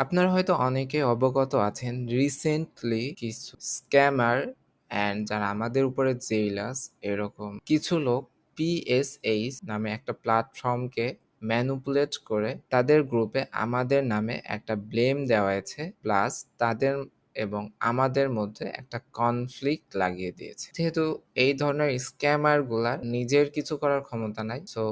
আপনারা হয়তো অনেকে অবগত আছেন রিসেন্টলি কিছু স্ক্যামার অ্যান্ড যারা আমাদের উপরে জেইলাস এরকম কিছু লোক পিএসএইচ নামে একটা প্ল্যাটফর্মকে ম্যানুপুলেট করে তাদের গ্রুপে আমাদের নামে একটা ব্লেম দেওয়া হয়েছে প্লাস তাদের এবং আমাদের মধ্যে একটা কনফ্লিক্ট লাগিয়ে দিয়েছে। যেহেতু এই ধরনের স্ক্যামার গুলা নিজের কিছু করার ক্ষমতা নাই, সো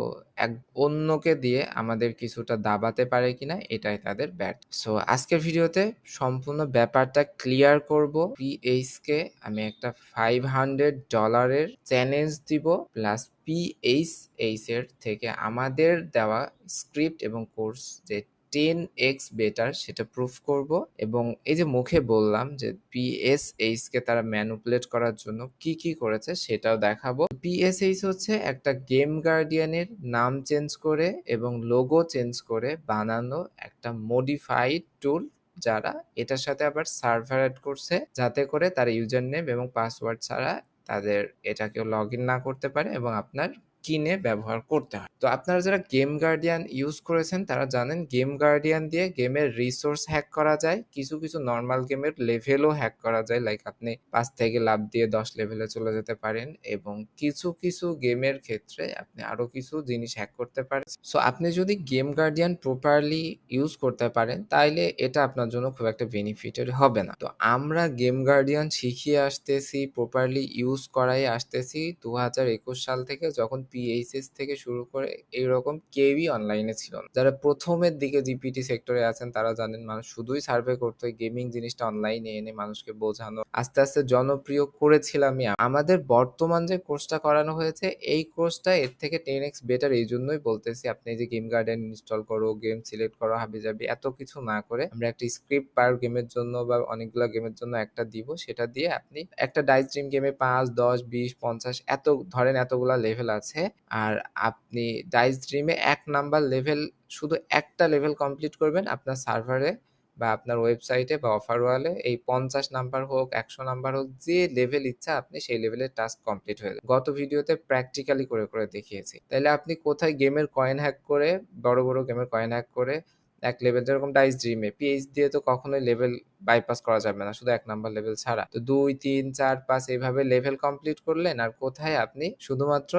এক অন্যকে দিয়ে আমাদের কিছুটা দাবাতে পারে কিনা এটাই তাদের ব্যাট। সো আজকের ভিডিওতে সম্পূর্ণ ব্যাপারটা ক্লিয়ার করব। পিএইচ কে আমি একটা $500 চ্যালেঞ্জ দিব, প্লাস পিএইচ এর থেকে আমাদের দেওয়া স্ক্রিপ্ট এবং কোর্স যে 10x বেটার সেটা প্রুফ করব, এবং এই যে মুখে বললাম যে পিএসএইচ কে তারা ম্যানুপুলেট করার জন্য কি কি করেছে সেটাও দেখাবো। পিএসএইচ হচ্ছে একটা গেম গার্ডিয়ানের নাম চেঞ্জ করে এবং লোগো চেঞ্জ করে বানানো একটা মডিফাইড টুল, যারা এটার সাথে আবার সার্ভার অ্যাড করছে যাতে করে তার ইউজার নেম এবং পাসওয়ার্ড ছাড়া তাদের এটাকে লগ ইন না করতে পারে এবং আপনার কিনে ব্যবহার করতে হয়। তো আপনারা যারা গেম গার্ডিয়ান ইউজ করেছেন তারা জানেন গেম গার্ডিয়ান দিয়ে গেমের রিসোর্স হ্যাক করা যায়, কিছু কিছু নর্মাল গেমের লেভেলও হ্যাক করা যায়, লাইক আপনি 5 থেকে লাফ দিয়ে 10 লেভেলে চলে যেতে পারেন, এবং কিছু কিছু গেমের ক্ষেত্রে আপনি আরো কিছু জিনিস হ্যাক করতে পারেন। সো আপনি যদি গেম গার্ডিয়ান প্রপারলি ইউজ করতে পারেন তাইলে এটা আপনার জন্য খুব একটা বেনিফিটেড হবে না। তো আমরা গেম গার্ডিয়ান শিখিয়ে আসতেছি, প্রপারলি ইউজ করাই আসতেছি 2021 সাল থেকে, যখন পিএইচএস থেকে শুরু করে এইরকম কেউই অনলাইনে ছিল না। যারা প্রথমের দিকে জিপিটি সেক্টরে আছেন তারা জানেন মানুষ শুধুই সার্ভে করতো, গেমিং জিনিসটা অনলাইনে এনে মানুষকে বোঝানো আস্তে আস্তে জনপ্রিয় করেছিলামই। আমাদের বর্তমান যে কোর্সটা করানো হয়েছে এই কোর্সটা এর থেকে 10x বেটার, এই জন্যই বলতেছি আপনি যে গেম গার্ডেন ইনস্টল করো, গেম সিলেক্ট করো, হাবিজাবি এত কিছু না করে আমরা একটা স্ক্রিপ্ট পার গেমের জন্য বা অনেকগুলো গেমের জন্য একটা দিব, সেটা দিয়ে আপনি একটা ডাইস ড্রিম গেমে 5, 10, 20, 50 এত ধরেন এতগুলা লেভেল আছে, আর আপনি ডাইস ড্রিমে 1 নাম্বার লেভেল, শুধু একটা লেভেল কমপ্লিট করবেন আপনার সার্ভারে বা আপনার ওয়েবসাইটে বা অফার ওয়ালে, এই 50 নাম্বার হোক 100 নাম্বার হোক যে লেভেল ইচ্ছা আপনি সেই লেভেলের টাস্ক কমপ্লিট হয়ে যাবে। গত ভিডিওতে প্র্যাকটিক্যালি করে করে দেখিয়েছি। তাইলে আপনি কোথায় গেমের কয়েন হ্যাক করে, বড় বড় গেমের কয়েন হ্যাক করে এক লেভেল, যেরকম ডাইস ড্রিমে পিএইচ দিয়ে তো কখনোই লেভেল বাইপাস করা যাবে না শুধু 1 নাম্বার লেভেল ছাড়া, তো 2, 3, 4, 5 এইভাবে লেভেল কমপ্লিট করলেন, আর কোথায় আপনি শুধুমাত্র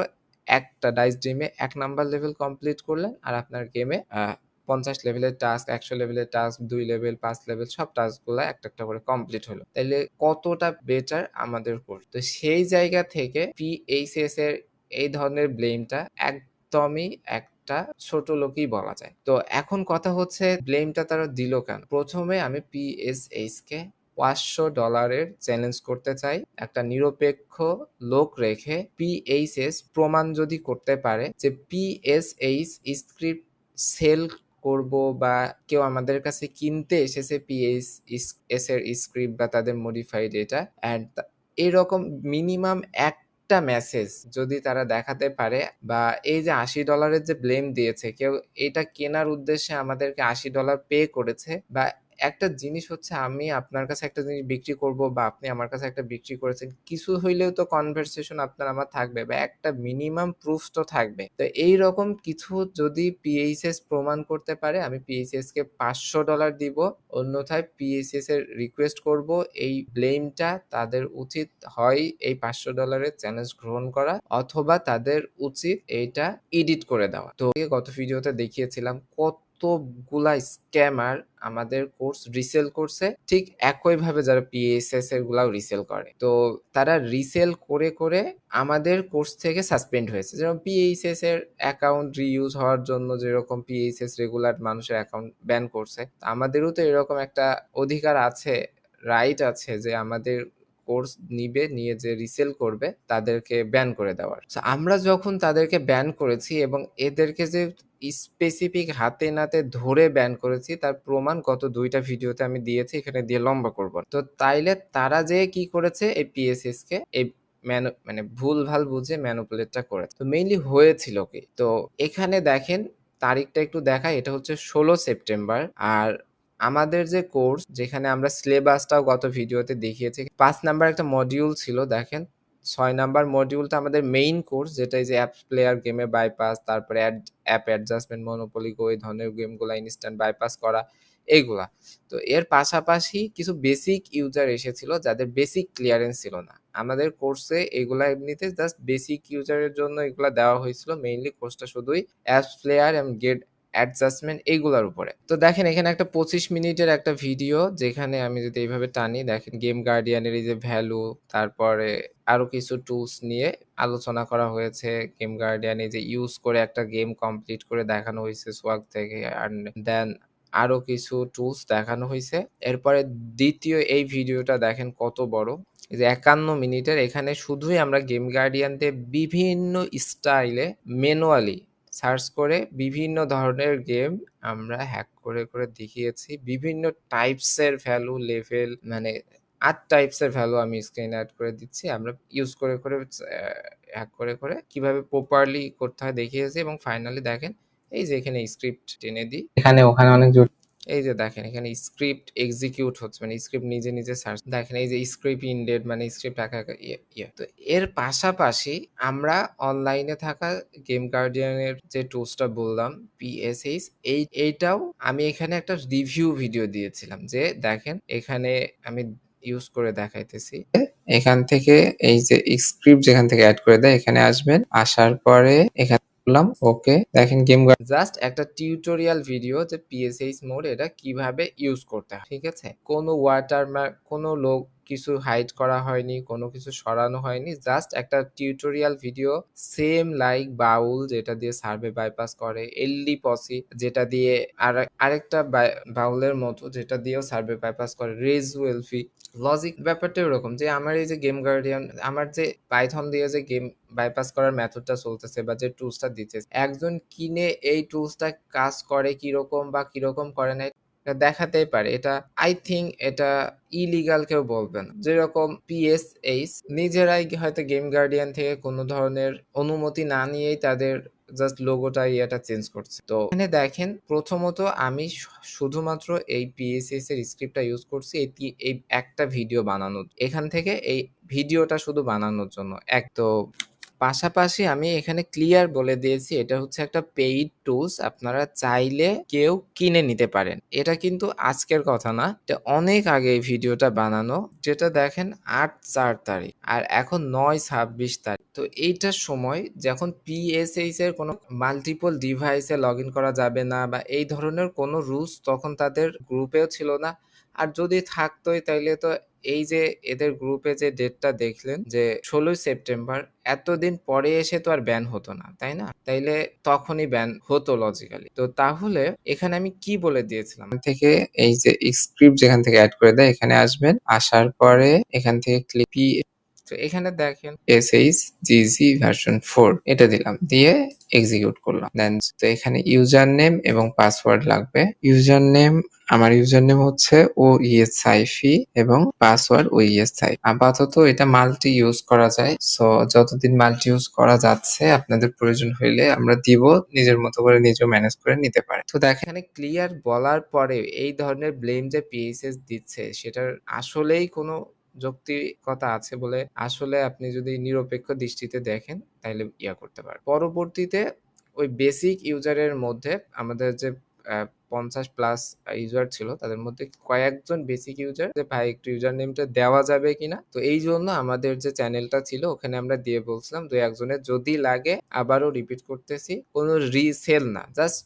একটা ডাইস ড্রিমে 1 নাম্বার লেভেল কমপ্লিট করলেন আর আপনার গেমে 50 লেভেলের টাস্ক, 100 লেভেলের টাস্ক, 2 লেভেল, 5 লেভেল সব টাস্কগুলো একটা একটা করে কমপ্লিট হলো। তাইলে কতটা বেটার আমাদের কোর্স। তো সেই জায়গা থেকে পিএইচএস এর এই ধরনের ব্লেমটা একদমই একটা ছোট লোকই বলা যায়। তো এখন কথা হচ্ছে ব্লেমটা তারা দিল কেন? প্রথমে আমি পিএসএইচ কে $500 চ্যালেঞ্জ করতে চাই, একটা নিরপেক্ষ লোক রেখে। পিএইচএস প্রমাণ যদি করতে পারে যে পিএসএইচ স্ক্রিপ্ট সেল করব বা কেউ আমাদের কাছে কিনতে এসেছে পিএইচ এর স্ক্রিপ্ট বা তাদের মডিফাইড এটা, অ্যান্ড এরকম মিনিমাম একটা মেসেজ যদি তারা দেখাতে পারে, বা এই যে $80 যে ব্লেম দিয়েছে, কেউ এটা কেনার উদ্দেশ্যে আমাদেরকে $80 পে করেছে, বা একটা জিনিস হচ্ছে আমি আপনার কাছে একটা জিনিস বিক্রি করব বা আপনি আমার কাছে একটা বিক্রি করেছেন, কিছু হইলেও তো কনভারসেশন আপনার আমার থাকবে বা একটা মিনিমাম প্রুফ তো থাকবে। তো এইরকম কিছু যদি পিএইচএস প্রমাণ করতে পারে আমি পিএইচএস কে $500 দিব, অন্যথায় পিএইচএস এর রিকোয়েস্ট করব এই ব্লেমটা তাদের উচিত হয় এই $500 চ্যালেঞ্জ গ্রহণ করা, অথবা তাদের উচিত এইটা এডিট করে দেওয়া। তো গত ভিডিওতে দেখিয়েছিলাম কতগুলা স্ক্যামার আমাদের কোর্স রিসেল করছে, ঠিক একইভাবে যারা পিএসএস এর গুলাও রিসেল করে। তো তারা রিসেল করে করে আমাদের কোর্স থেকে সাসপেন্ড হয়েছে। যেমন পিএইচএস এর অ্যাকাউন্ট রিইউজ হওয়ার জন্য যেরকম পিএইচএস রেগুলার মানুষের অ্যাকাউন্ট ব্যান করছে, আমাদেরও তো এরকম একটা অধিকার আছে, রাইট আছে যে আমাদের কোর্স নিবে, নিয়ে যে রিসেল করবে তাদেরকে ব্যান করে দেওয়ার। So, আমরা যখন তাদেরকে ব্যান করেছি এবং এদেরকে যে স্পেসিফিক হাতে নাতে ধরে ব্যান করেছি তার প্রমাণ গত 2টা ভিডিওতে আমি দিয়েছি, এখানে দিয়ে লম্বা করব। তো তাইলে তারা যে কি করেছে এই পিএসএস কে এই মানে ভুলভাল বুঝে ম্যানুপুলেটটা করেছে। তো মেইনলি হয়েছিল কি, তো এখানে দেখেন তারিখটা একটু দেখায়, এটা হচ্ছে 16 সেপ্টেম্বর। আর আমাদের যে কোর্স, যেখানে আমরা সিলেবাসটাও গত ভিডিওতে দেখিয়েছি, 5 নাম্বার একটা মডিউল ছিল দেখেন, 6 নাম্বার মডিউলটা আমাদের মেইন কোর্স, যেটা এই যে অ্যাপ প্লেয়ার, গেমে বাইপাস, তারপরে অ্যাপ অ্যাডজাস্টমেন্ট, মনোপলি গো, এই ধরনের গেমগুলো ইনস্ট্যান্ট বাইপাস করা, এইগুলা। তো এর পাশাপাশি কিছু বেসিক ইউজার এসেছিল যাদের বেসিক ক্লিয়ারেন্স ছিল না। আমাদের কোর্সে এগুলা এমনিতে জাস্ট বেসিক ইউজারের জন্য এগুলা দেওয়া হয়েছিল। মেইনলি কোর্সটা শুধুই অ্যাপস প্লেয়ার এবং গেট অ্যাডজাস্টমেন্ট এইগুলার উপরে। তো দেখেন এখানে একটা 25 মিনিটের একটা ভিডিও, যেখানে আমি যদি এইভাবে টানি, দেখেন গেম গার্ডিয়ানের এই যে ভ্যালু, তারপরে আরো কিছু টুলস নিয়ে আলোচনা করা হয়েছে। গেম গার্ডিয়ান এই যে ইউজ করে একটা গেম কমপ্লিট করে দেখানো হয়েছে সোয়াগ থেকে, অ্যান্ড দেন আরো কিছু টুলস দেখানো হয়েছে। এরপরে দ্বিতীয় এই ভিডিওটা দেখেন কত বড়, এই যে 51 মিনিটের। এখানে শুধুই আমরা গেম গার্ডিয়ানতে বিভিন্ন স্টাইলে ম্যানুয়ালি সার্চ করে বিভিন্ন ধরনের গেম আমরা হ্যাক করে করে দেখিয়েছি। বিভিন্ন টাইপসের ভ্যালু লেভেল, মানে 8 টাইপসের ভ্যালু আমি স্ক্রিনে অ্যাড করে দিচ্ছি। আমরা ইউজ করে করে হ্যাক করে করে কিভাবে প্রপারলি করতে হয় দেখিয়েছি। এবং ফাইনালি দেখেন এই যে এখানে স্ক্রিপ্ট টেনে দিই, এখানে ওখানে অনেক এই যে দেখেন এখানে স্ক্রিপ্ট এক্সিকিউট হচ্ছে, মানে স্ক্রিপ্ট নিজে নিজে সার্চ, দেখেন এই যে স্ক্রিপ্ট ইনডেড, মানে স্ক্রিপ্ট একা একা তো এর পাশাপাশি আমরা অনলাইনে থাকা গেম গার্ডিয়ানের যে টুলসটা বললাম পিএসএইচ, এইটাও আমি এখানে একটা রিভিউ ভিডিও দিয়েছিলাম, যে দেখেন এখানে আমি ইউজ করে দেখাইতেছি। এখান থেকে এই যে স্ক্রিপ্ট যেখান থেকে অ্যাড করে দেয়, এখানে আসবেন, আসার পরে এখানে বললাম ওকে, দেখেন গেম জাস্ট একটা টিউটোরিয়াল ভিডিও যে পিএসএইচ মোড এটা কিভাবে ইউজ করতে হয়, ঠিক আছে? কোনো ওয়াটারমার্ক, কোনো লোক কিছু হাইড করা হয়নি, কোনো কিছু সরানো হয়নি, জাস্ট একটা টিউটোরিয়াল ভিডিও। সেম লাইক বাউল যেটা দিয়ে সার্ভে বাইপাস করে, এলডি পসি যেটা দিয়ে আরেকটা বাউলের মতো যেটা দিয়েও সার্ভে বাইপাস করে, রেজ ওয়েলফি লজিক ব্যাপারটা এরকম, যে আমার এই যে গেম গার্ডিয়ান, আমার যে পাইথন দিয়ে যে গেম বাইপাস করার মেথডটা চলতেছে বা যে টুলসটা দিচ্ছে, একজন কিনে এই টুলসটা কাজ করে কিরকম বা কিরকম করে না এটা দেখাতেই পারে। এটা আই থিঙ্ক এটা ইলিগাল কেউ বলবে না। যেরকম পিএসএইচ নিজেরাই হয়তো গেম গার্ডিয়ান থেকে কোনো ধরনের অনুমতি না নিয়েই তাদের জাস্ট লোগোটা ইয়েটা চেঞ্জ করছে। তো এখানে দেখেন প্রথমত আমি শুধুমাত্র এই পিএসএস এর স্ক্রিপ্টটা ইউজ করছি এই একটা ভিডিও বানানোর, এখান থেকে এই ভিডিওটা শুধু বানানোর জন্য। এক তো পাশাপাশি আমি এখানে ক্লিয়ার বলে দিয়েছি এটা হচ্ছে একটা পেইড টুলস, আপনারা চাইলে কেউ কিনে নিতে পারেন। এটা কিন্তু আজকের কথা না, এটা অনেক আগে এই ভিডিওটা বানানো, যেটা দেখেন 8/4 আর এখন 9/26। তো এইটার সময় যখন পিএসএইচ এর কোনো মাল্টিপল ডিভাইসে লগ ইন করা যাবে না বা এই ধরনের কোনো রুলস তখন তাদের গ্রুপেও ছিল না। আর যদি থাকতোই তাইলে তো এই যে এদের গ্রুপে যে ডেটটা দেখলেন যে 16 সেপ্টেম্বর, এতদিন পরে এসে তো আর ব্যান হতো না, তাই না? তাইলে তখনই ব্যান হতো লজিক্যালি। তো তাহলে এখানে আমি কি বলে দিয়েছিলাম থেকে, এই যে স্ক্রিপ্ট যেখান থেকে অ্যাড করে দেয়, এখানে আসবেন, আসার পরে এখান থেকে তো এখানে দেখেন SHGG ভার্সন 4 এটা দিলাম, দিয়ে এক্সিকিউট করলাম। দেন তো এখানে ইউজার নেম এবং পাসওয়ার্ড লাগবে। ইউজার নেম, আমার ইউজার নেম হচ্ছে OESIFI এবং পাসওয়ার্ড OESI। আপাতত এটা মাল্টি ইউজ করা যায়, সো যতদিন মাল্টি ইউজ করা যাচ্ছে আপনাদের প্রয়োজন হইলে আমরা দিব, নিজের মতো করে নিজেও ম্যানেজ করে নিতে পারে। তো দেখেন ক্লিয়ার বলার পরে এই ধরনের ব্লেম যে পিএসএস দিচ্ছে সেটার আসলেই কোনো যৌক্তিকতা আছে বলে আসলে আপনি যদি নিরপেক্ষ দৃষ্টিতে দেখেন তাহলে করতে পারেন। পরবর্তীতে ওই বেসিক ইউজারের মধ্যে আমাদের যে 50+ ইউজার ছিল তাদের মধ্যে কয়েকজন বেসিক ইউজার যে ভাই একটু ইউজার নেমটা দেওয়া যাবে কিনা, তো এই জন্য আমাদের যে চ্যানেলটা ছিল ওখানে আমরা দিয়ে বলছিলাম 2-1 জনের যদি লাগে, আবারও রিপিট করতেছি, কোনো রিসেল না, জাস্ট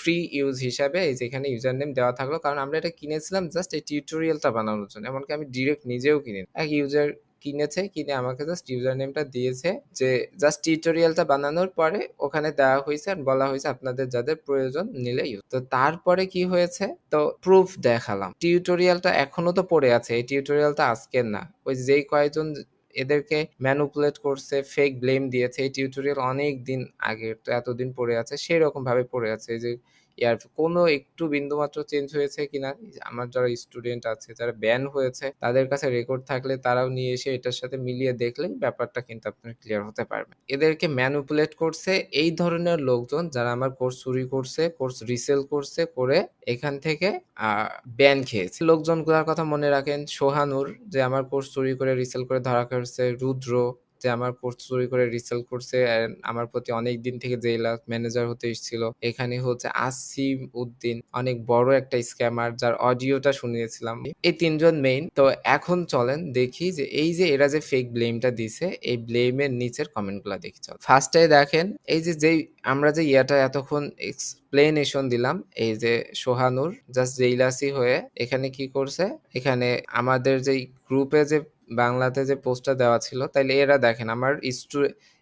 ফ্রি ইউজ হিসাবে এই যেখানে ইউজার নেম দেওয়া থাকলো, কারণ আমরা এটা কিনেছিলাম জাস্ট এই টিউটোরিয়ালটা বানানোর জন্য। এমনকি আমি ডিরেক্ট নিজেও কিনি, এক ইউজার কিনেছে, কিনে আমাকে জাস্ট ইউজার নেমটা দিয়েছে, যে জাস্ট টিউটোরিয়ালটা বানানোর পরে ওখানে দেওয়া হয়েছে আর বলা হয়েছে আপনাদের যাদের প্রয়োজন নিলে ইউজ। তো তারপরে কি হয়েছে, তো প্রুফ দেখালাম। টিউটোরিয়ালটা এখনো তো পড়ে আছে, এই টিউটোরিয়ালটা আজকের না, ওই যেই কয়েকজন এদেরকে ম্যানুপুলেট করছে, ফেক ব্লেম দিয়েছে, এই টিউটোরিয়াল অনেক দিন আগে, তো এতদিন পড়ে আছে, সেই রকম ভাবে পড়ে আছে। এই যে কোনো একটু বিন্দুমাত্র চেঞ্জ হয়েছে কিনা, আমার যারা স্টুডেন্ট আছে যারা ব্যান হয়েছে তাদের কাছে রেকর্ড থাকলে তারাও নিয়ে এসে এটার সাথে মিলিয়ে দেখলেই ব্যাপারটা কিন্তু আপনার ক্লিয়ার হতে পারবে। এদেরকে ম্যানুপুলেট করছে এই ধরনের লোকজন যারা আমার কোর্স চুরি করছে, কোর্স রিসেল করছে, করে এখান থেকে ব্যান খেয়েছে। লোকজনগুলোর কথা মনে রাখেন, সোহানুর যে আমার কোর্স চুরি করে রিসেল করে ধরা খেয়েছে, রুদ্র, যে আমার কোর্স চুরি করে রিসেল করছে and আমার প্রতি অনেক দিন থেকে জেইলাস ম্যানেজার হতে এসেছিল। এখানে হচ্ছে আসিম উদ্দিন অনেক বড় একটা স্ক্যামার যার অডিওটা শুনিয়েছিলাম। এই ৩ জন মেইন। তো এখন চলেন দেখি যে এই যে এরা যে ফেক ব্লেমটা দিছে এই ব্লেমের নিচের কমেন্টগুলা দেখি চল। ফার্স্টে দেখেন এই যে যেই আমরা যে ইয়াটা এতক্ষণ এক্সপ্লেনেশন দিলাম এই যে সোহানুর জাস্ট জেইলাসি হয়ে এখানে কি করছে এখানে আমাদের যেই গ্রুপে যে বাংলাতে যে পোস্টটা দেওয়া ছিল তাইলে এরা দেখেন আমার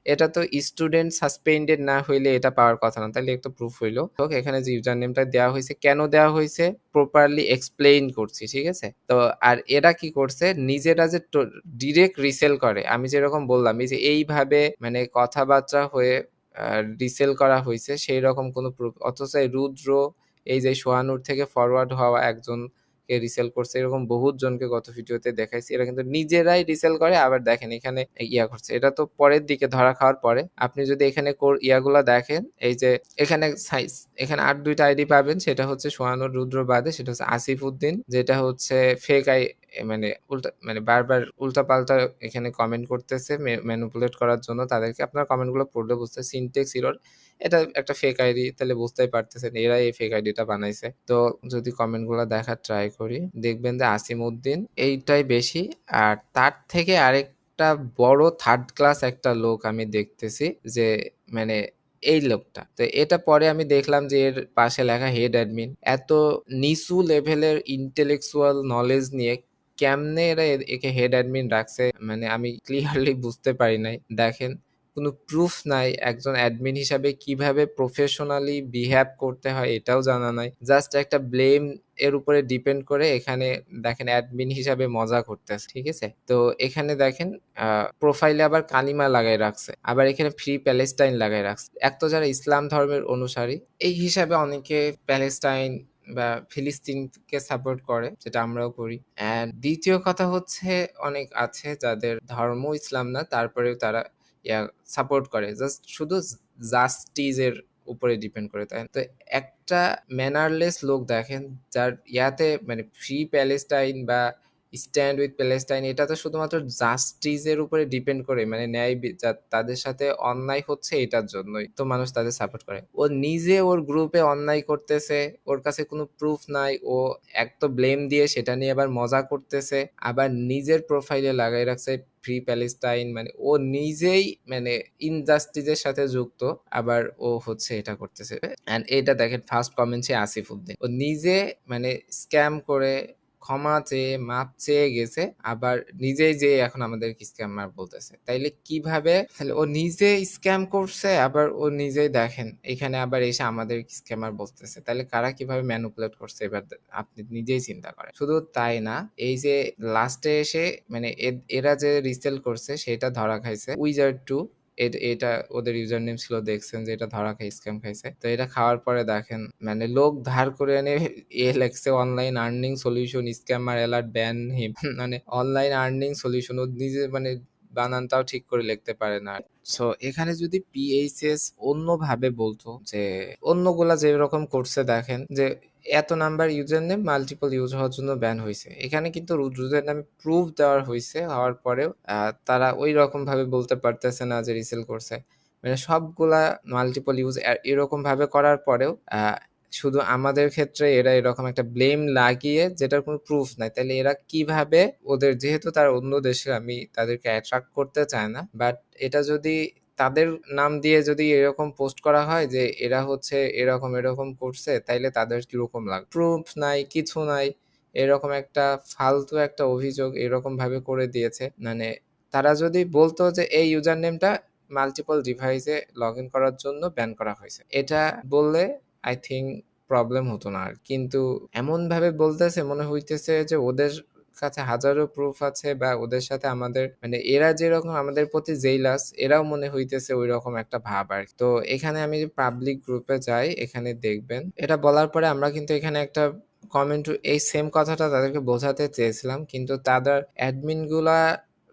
এটা তো স্টুডেন্ট সাসপেন্ডেড না হইলে এটা পাওয়ার কথা না তাহলে একটা প্রুফ হইলো এখানে যে ইউজার নেমটা দেওয়া হয়েছে কেন দেওয়া হয়েছে প্রপারলি এক্সপ্লেইন করছি ঠিক আছে তো আর এরা কি করছে নিজেরা যে ডিরেক্ট রিসেল করে আমি যেরকম বললাম এই যে এইভাবে মানে কথাবার্তা হয়ে রিসেল করা হয়েছে সেই রকম কোনো প্রুফ অথচ এই রুদ্র এই যে সোহানুর থেকে ফরওয়ার্ড হওয়া একজন কে রিসেল করছে এরকম বহুত জনকে গত ভিডিওতে দেখাইছি এরা কিন্তু নিজেরাই রিসেল করে আবার দেখেন এখানে ইয়া করছে এটা তো পরের দিকে ধরা খাওয়ার পরে আপনি যদি এখানে ইয়াগুলা দেখেন এই যে এখানে সাইজ এখানে আর দুইটা আইডি পাবেন সেটা হচ্ছে সোহানুর রুদ্র বাদে সেটা হচ্ছে আসিফ উদ্দিন যেটা হচ্ছে ফেক মানে উল্টা মানে বারবার উল্টাপাল্টা এখানে কমেন্ট করতেছে ম্যানিপুলেট করার জন্য তাদেরকে আপনার কমেন্টগুলো পড়লে বুঝতে সিনটেক্স এরর এটা একটা ফেক আইডি তাহলে বুঝতেই পারতেছেন এরাই এই ফেক আইডিটা বানাইছে তো যদি কমেন্টগুলো দেখার ট্রাই করি দেখবেন যে আসিম উদ্দিন এইটাই বেশি আর তার থেকে আরেকটা বড় থার্ড ক্লাস একটা লোক আমি দেখতেছি যে মানে এই লোকটা তো এটা পরে আমি দেখলাম যে এর পাশে লেখা হেড অ্যাডমিন এত নিচু লেভেলের ইন্টেলেকচুয়াল নলেজ নিয়ে কেমনে এরা একে হেড অ্যাডমিন রাখছে মানে আমি ক্লিয়ারলি বুঝতে পারি নাই দেখেন কোনো প্রুফ নাই একজন অ্যাডমিন হিসাবে কিভাবে প্রফেশনালি বিহেভ করতে হয় এটাও জানা নাই জাস্ট একটা ব্লেম এর উপরে ডিপেন্ড করে এখানে দেখেন অ্যাডমিন হিসাবে মজা করতেছে ঠিক আছে তো এখানে দেখেন প্রোফাইলে আবার কালিমা লাগাই রাখছে আবার এখানে ফ্রি প্যালেস্টাইন লাগাই রাখছে এক তো যারা ইসলাম ধর্মের অনুসারী এই হিসাবে অনেকে প্যালেস্টাইন বা ফিলিস্তিনকে সাপোর্ট করে যেটা আমরাও করি অ্যান্ড দ্বিতীয় কথা হচ্ছে অনেক আছে যাদের ধর্ম ইসলাম না তারপরেও তারা ইয়া সাপোর্ট করে জাস্ট শুধু জাস্টিসের উপরে ডিপেন্ড করে তাই তো একটা ম্যানারলেস লোক দেখেন যার ইয়াতে মানে ফ্রি প্যালেস্টাইন বা স্ট্যান্ড উইথ প্যালেস্টাইন এটা তো শুধুমাত্র জাস্টিসের উপরে ডিপেন্ড করে মানে ন্যায় তাদের সাথে অন্যায় হচ্ছে এটার জন্যই তো মানুষ তাদের সাপোর্ট করে ও নিজে ওর গ্রুপে অন্যায় করতেছে ওর কাছে কোনো প্রুফ নাই ও এক তো ব্লেম দিয়ে সেটা নিয়ে আবার মজা করতেছে আবার নিজের প্রোফাইলে লাগাই রাখছে ফ্রি প্যালেস্টাইন মানে ও নিজেই মানে ইনজাস্টিসের সাথে যুক্ত আবার ও হচ্ছে এটা করতেছে এন্ড এটা দেখেন ফার্স্ট কমেন্ট সে আসিফ উদ্দিন ও নিজে মানে স্ক্যাম করে ক্ষমা চেয়ে মাপ চেয়ে গেছে আবার নিজেই যে এখন আমাদেরকে স্ক্যামার বলতেছে তাইলে কিভাবে তাহলে ও নিজে স্ক্যাম করছে আবার ও নিজেই দেখেন এখানে আবার এসে আমাদের স্ক্যামার বলতেছে তাহলে কারা কিভাবে ম্যানিপুলেট করছে এবার আপনি নিজেই চিন্তা করেন শুধু তাই না এই যে লাস্টে এসে মানে এরা যে রিসেল করছে সেটা ধরা খাইছে উইজার্ড 2 এটা ওদের ইউজার নেম ছিল দেখছেন যে এটা ধরা খাই স্ক্যাম খাইছে তো এটা খাওয়ার পরে দেখেন মানে লোক ধার করে এনে লেখছে online earning solution scammer alert ban him মানে অনলাইন আর্নিং সলিউশন ও নিজে মানে বানানটাও ঠিক করে লিখতে পারে না সো এখানে যদি পিএইচএস অন্যভাবে বলতো যে অন্যগুলা যেরকম করছে দেখেন যে এত number user name multiple use হওয়ার জন্য ব্যান হয়েছে এখানে কিন্তু ইউজার নামে প্রুফ দেওয়ার হয়েছে হওয়ার পরেও তারা ওই রকম ভাবে বলতে পারতেছে না যে রিসেল করছে মানে সবগুলা মাল্টিপল ইউজ এরকম ভাবে করার পরেও শুধু আমাদের ক্ষেত্রে এরা এরকম একটা ব্লেম লাগিয়ে যেটার কোনো প্রুফ নাই তাহলে এরা কিভাবে ওদের যেহেতু তারা অন্য দেশের আমি তাদেরকে অ্যাট্রাক্ট করতে চায় না বাট এটা যদি তাদের নাম দিয়ে যদি এরকম পোস্ট করা হয় যে এরা হচ্ছে এরকম এরকম করছে তাইলে তাদের কিরকম লাগবে প্রুফ নাই কিছু নাই এরকম একটা ফালতু একটা অভিযোগ এরকম ভাবে করে দিয়েছে মানে তারা যদি বলতো যে এই ইউজার নেমটা মাল্টিপল ডিভাইসে লগ ইন করার জন্য ব্যান করা হয়েছে এটা বললে আই থিঙ্ক প্রবলেম হতো না আর কিন্তু এমন ভাবে বলতেছে মনে হইতেছে যে ওদের কাছে হাজারো প্রুফ আছে বা ওদের সাথে আমাদের মানে এরা যেরকম আমাদের প্রতি জেইলাস এরাও মনে হইতেছে ওই রকম একটা ভাব আর তো এখানে আমি পাবলিক গ্রুপে যাই এখানে দেখবেন এটা বলার পরে আমরা কিন্তু এখানে একটা কমেন্ট এই সেম কথাটা তাদেরকে বোঝাতে চেয়েছিলাম কিন্তু তাদের অ্যাডমিন গুলা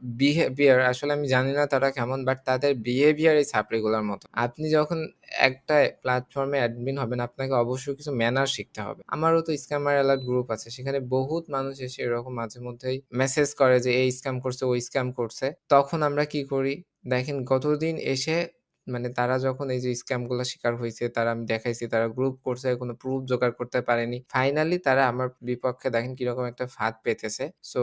বিহেভিয়ার আসলে আমি জানি না তারা কেমন বাট তাদের বিহেভিয়ার এই ছাপড়িগুলোর মতো আপনি যখন একটা প্ল্যাটফর্মে অ্যাডমিন হবেন আপনাকে অবশ্যই কিছু ম্যানার শিখতে হবে আমারও তো স্ক্যামার অ্যালার্ট গ্রুপ আছে সেখানে বহুত মানুষ এসে এরকম মাঝে মধ্যেই মেসেজ করে যে এই স্ক্যাম করছে ওই স্ক্যাম করছে তখন আমরা কি করি দেখেন গতদিন এসে মানে তারা যখন এই যে স্ক্যামগুলা শিকার হইছে, তারা আমি দেখাইছি তারা গ্রুপ করছে, কোনো প্রুফ জোগাড় করতে পারেনি। ফাইনালি তারা আমার বিপক্ষে দেখেন কিরকম একটা ফাঁদ পেতেছে। সো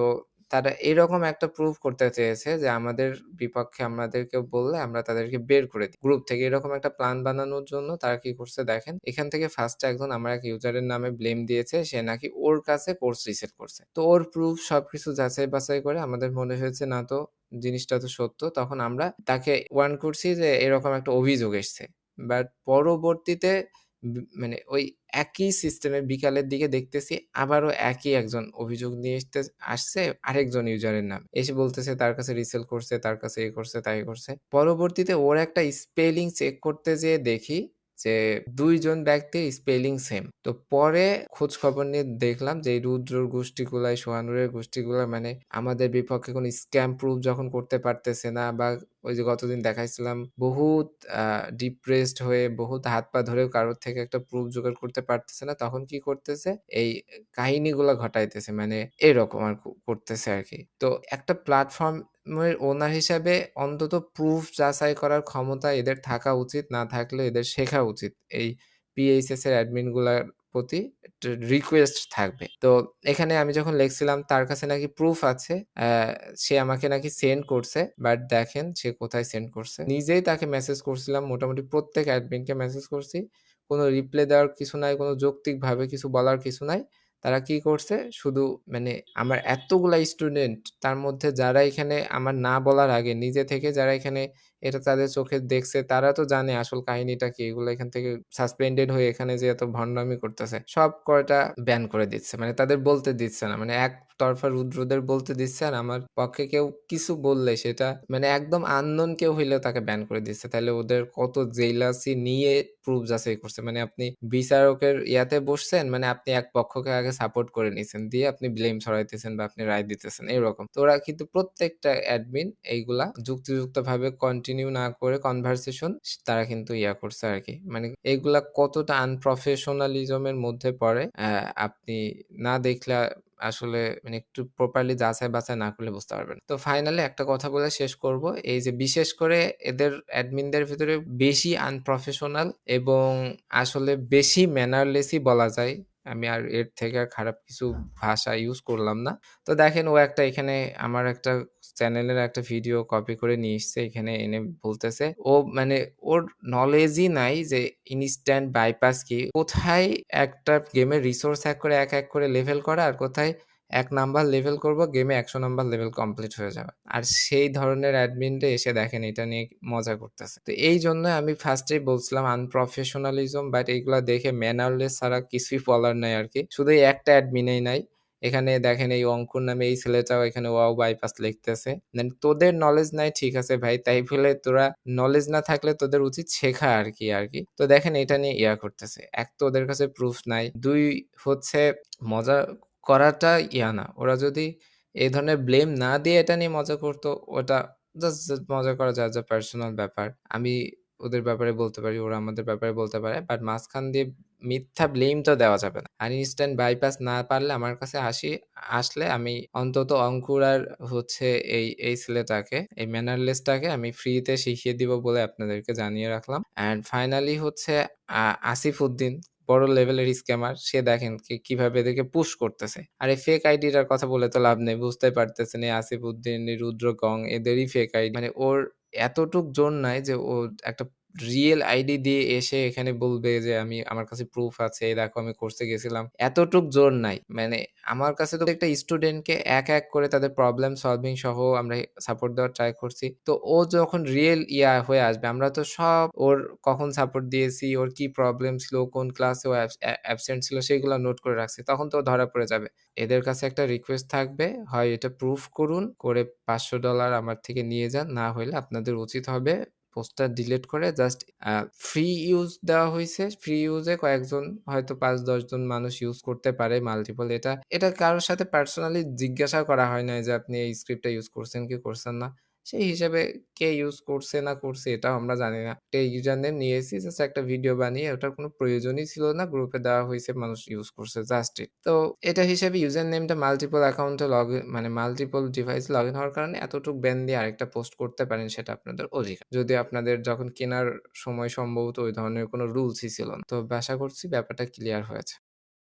তারা এরকম একটা প্রুফ করতে চেয়েছে যে আমাদের বিপক্ষে আমাদেরকে বললে আমরা তাদেরকে বের করে দিই গ্রুপ থেকে। এরকম একটা প্ল্যান বানানোর জন্য তারা কি করছে দেখেন, এখান থেকে ফার্স্টে একজন আমার এক ইউজারের নামে ব্লেম দিয়েছে। সে নাকি ওর কাছে কোর্স রিসেট করছে। তো ওর প্রুফ সবকিছু যাচাই-বাছাই করে আমাদের মনে হয়েছে না তো জিনিসটা তো সত্য। তখন আমরা তাকে ওয়ার্ন করছি যে এরকম একটা অভিযোগ এসছে। বাট পরবর্তীতে মানে ওই একই সিস্টেমে বিকালের দিকে দেখতেছি আবারও একই একজন অভিযোগ নিয়ে আসছে আরেকজন ইউজারের নামে। এসে বলতেছে তার কাছে রিসেল করছে, তার কাছে এ করছে, তাই করছে। পরবর্তীতে ওর একটা স্পেলিং চেক করতে যেয়ে দেখি যে ২ জন ব্যক্তির স্পেলিং সেম। তো পরে খোঁজ খবর নিয়ে দেখলাম যে এই রুদ্রর গোষ্ঠীগুলাই, সোহানুরের গোষ্ঠীগুলা মানে আমাদের বিপক্ষে কোনো স্ক্যাম প্রুফ যখন করতে পারতেছে না বা ওই যে গতদিন দেখাইছিলাম বহুত আ ডিপ্রেসড হয়ে বহুত হাত পা ধরেও কারোর থেকে একটা প্রুফ জোগাড় করতে পারতেছে না। তখন কি করতেছে? এই কাহিনীগুলা ঘটাইতেছে। মানে এরকম আর করতেছে আরকি। তো একটা প্ল্যাটফর্মের ওনার হিসাবে অন্তত প্রুফ যাচাই করার ক্ষমতা এদের থাকা উচিত। না থাকলে এদের শেখা উচিত। এই PHS এর অ্যাডমিন গুলার প্রতি একটা রিকোয়েস্ট থাকবে। তো এখানে আমি যখন লিখছিলাম তার কাছে নাকি প্রুফ আছে। সে আমাকে নাকি সেন্ড করছে। বাট দেখেন সে কোথায় সেন্ড করছে। নিজেই তাকে মেসেজ করছিলাম। মোটামুটি প্রত্যেক অ্যাডমিনকে মেসেজ করছি। কোনো রিপ্লাই দেওয়ার কিছু নাই, কোনো যৌক্তিকভাবে কিছু বলার কিছু নাই। তারা কি করছে? শুধু মানে আমার এতগুলা স্টুডেন্ট তার মধ্যে যারা এখানে আমার না বলার আগে নিজে থেকে যারা এখানে এটা তাদের চোখে দেখছে তারা তো জানে আসল কাহিনীটা কি। এগুলো এখান থেকে সাসপেন্ডেড হয়ে এখানে যে এত ভন্ডামি করতেছে, সব কয়টা ব্যান করে দিচ্ছে। মানে তাদের বলতে দিচ্ছে না। মানে একতরফা রুদ্রদের বলতে দিচ্ছে আর আমার পক্ষে কেউ কিছু বললে সেটা মানে একদম unknown কেউ হইলেও তাকে ব্যান করে দিচ্ছে। তাইলে ওদের কত জেলাসি নিয়ে প্রুফ যাচাই করছে। মানে আপনি বিচারকের ইয়াতে বসছেন, মানে আপনি এক পক্ষকে আগে সাপোর্ট করে নিছেন। দিয়ে আপনি ব্লেম ছড়াইতেছেন বা আপনি রায় দিতেছেন এরকম। তো ওরা কিন্তু প্রত্যেকটা অ্যাডমিন এইগুলা যুক্তিযুক্তভাবে কন্টিনিউ না করে কনভারসেশন তারা কিন্তু ইয়া করছে আরকি। মানে এগুলা কতটা আনপ্রফেশনালিজম এর মধ্যে পড়ে আপনি না দেখলে আসলে মানে একটু প্রপারলি যাচাই-বাছাই না করলে বুঝতে পারবেন। তো ফাইনালি একটা কথা বলে শেষ করব। এই যে বিশেষ করে এদের অ্যাডমিনদের ভিতরে বেশি আনপ্রফেশনাল এবং আসলে বেশি ম্যানারলেসই বলা যায়। আমি আর এর থেকে আর খারাপ কিছু ভাষা ইউজ করলাম না। তো দেখেন ও একটা এখানে আমার একটা চ্যানেলের একটা ভিডিও কপি করে নিয়ে এসছে। এখানে এনে বলতেছে ও মানে ওর নলেজই নাই যে ইনস্ট্যান্ট বাইপাস কি? কোথায় একটা গেমের রিসোর্স হ্যাক করে এক করে লেভেল করা আর কোথায় ১ নাম্বার লেভেল করব গেমে ১০০ নাম্বার লেভেল কমপ্লিট হয়ে যাবে। আর সেই ধরনের অ্যাডমিনরা এসে দেখেন এটা নিয়ে মজা করতেছে। তো এইজন্য আমি ফার্স্ট এই বলছিলাম আনপ্রফেশনালিজম বাট এইগুলা দেখে ম্যানারলেস ছাড়া কিছুই বলার নাই আরকি। শুধু এই একটা অ্যাডমিনই নাই। এখানে দেখেন এই অঙ্কুর নামে এই ছেলেটাও এখানে ওয়াও বাইপাস লিখতেছে। দেন তোদের নলেজ নাই ঠিক আছে ভাই। তাই বলে তোরা নলেজ না থাকলে তোদের উচিত শেখা আরকি। তো দেখেন এটা নিয়ে ইয়া করতেছে। এক তো ওদের কাছে প্রুফ নাই। ২ হচ্ছে মজা করাটা ইয়া না। ওরা যদি এই ধরনের ব্লেম না দিয়ে এটা নিয়ে মজা করত, ওটা জাস্ট মজা করা যার পার্সোনাল ব্যাপার। আমি ওদের ব্যাপারে বলতে পারি, ওরা আমাদের ব্যাপারে বলতে পারে। বাট মাঝখান দিয়ে মিথ্যা ব্লেম তো দেওয়া যাবে না। আর ইনস্ট্যান্ট বাইপাস না পারলে আমার কাছে আসলে আমি অন্তত অঙ্কুর আর হচ্ছে এই ছেলেটাকে, এই ম্যানারলেসটাকে আমি ফ্রিতে শিখিয়ে দিব বলে আপনাদেরকে জানিয়ে রাখলাম। অ্যান্ড ফাইনালি হচ্ছে আসিফ উদ্দিন বড় লেভেলের স্ক্যামার। সে দেখেন কিভাবে এদেরকে পুশ করতেছে। আর এই ফেক আইডিটার কথা বলে তো লাভ নেই। বুঝতেই পারতেছেন এই আসিফ উদ্দিন, এই রুদ্র গং এদেরই ফেক আইডি। মানে ওর এতটুক জোর নাই যে ও একটা রিয়েল আইডি দিয়ে এসে এখানে বলবে যে আমার কাছে প্রুফ আছে। এই দেখো আমি কোর্সে গেছিলাম। এতটুক জোর নাই। মানে আমার কাছে তো একটা স্টুডেন্টকে এক করে তাদের প্রবলেম সলভিং সহ আমরা সাপোর্ট দেওয়ার ট্রাই করছি। তো ও যখন রিয়েল হয়ে আসবে আমরা তো সব ওর কখন সাপোর্ট দিয়েছি, ওর কি প্রবলেম ছিল, কোন ক্লাসে ও অ্যাবসেন্ট ছিল সেগুলো নোট করে রাখছি। তখন তো ও ধরা পড়ে যাবে। এদের কাছে একটা রিকোয়েস্ট থাকবে, হয় এটা প্রুফ করুন, করে $৫০০ আমার থেকে নিয়ে যান। না হইলে আপনাদের উচিত হবে পোস্টটা ডিলিট করে জাস্ট আ ফ্রি ইউজ দেওয়া হইছে। ফ্রি ইউজে কয়েকজন হয়তো ৫-১০ জন মানুষ ইউজ করতে পারে মাল্টিপল এটা কারো সাথে পার্সোনালি জিজ্ঞাসা করা হয় নাই যে আপনি এই স্ক্রিপ্টটা ইউজ করছেন কি করছেন না। সেই হিসেবে কে ইউজ করছে না করছে এটাও আমরা জানি না। একটা ইউজার নেম নিয়েছি জাস্ট একটা ভিডিও বানিয়ে ওটার কোনো প্রয়োজনই ছিল না। গ্রুপে দেওয়া হইছে মানুষ ইউজ করছে জাস্ট ইট। তো এটা হিসেবে ইউজার নেমটা মাল্টিপল অ্যাকাউন্টে মানে মাল্টিপল ডিভাইসে লগইন হওয়ার কারণে এতটুক ব্যান দিয়ে আরেকটা পোস্ট করতে পারেন সেটা আপনাদের অধিকার। যদি আপনাদের যখন কেনার সময় সম্ভবত ওই ধরনের কোনো রুলসই ছিল না। তো আশা করছি ব্যাপারটা ক্লিয়ার হয়েছে।